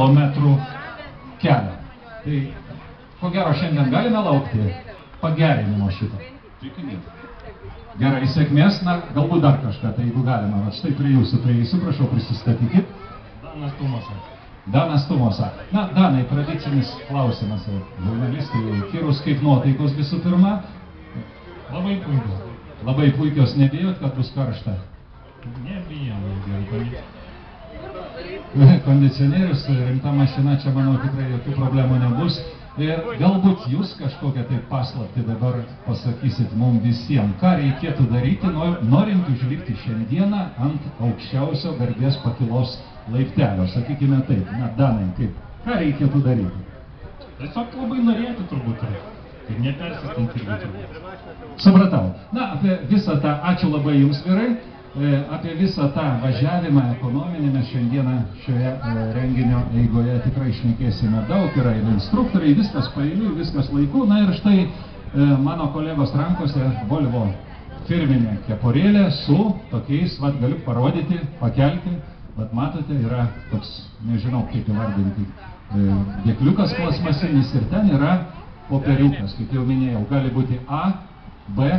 kilometrų kelio. Tai ko gero šiandien galime laukti pagerinimo šito. Gerai, sėkmės, na, galbūt dar kažką, tai jeigu galima. Štai prie jūsų prieisiu, prašau, prisistatykit. Danas Tumosa. Danas Tumosa. Na, Danai, tradicinis klausimas, žurnalistai, Kirus, kaip nuotaikos visų pirma? Labai puikios. Labai puikios, nebijot, kad bus karšta? Nebijom, Kondicionierius, rimta mašina, čia manau tikrai jokių problemų nebus. Ir galbūt jūs kažkokią tai paslaptį dabar pasakysit mums visiems, ką reikėtų daryti, norint užlipti šiandieną ant aukščiausio garbės pakylos laiptelio. Sakykime taip, na, Danai, kaip, ką reikėtų daryti? Tiesiog labai norėti turbūt ir nepersistinti turbūt. Supratau. Na, apie visą tą, ačiū labai jums vyrai. Apie visą tą važiavimą ekonominį mes šiandieną šioje renginio eigoje tikrai šnekėsime daug, yra ir instruktoriai, viskas paeiliui, viskas laiku. Na ir štai mano kolegos rankose Volvo firminė keporėlė su tokiais, vat galiu parodyti, pakelti, vat matote, yra toks, nežinau kaip įvardinti, dėkliukas plasmasinis ir ten yra popieriukas, kaip jau minėjau, gali būti A, B,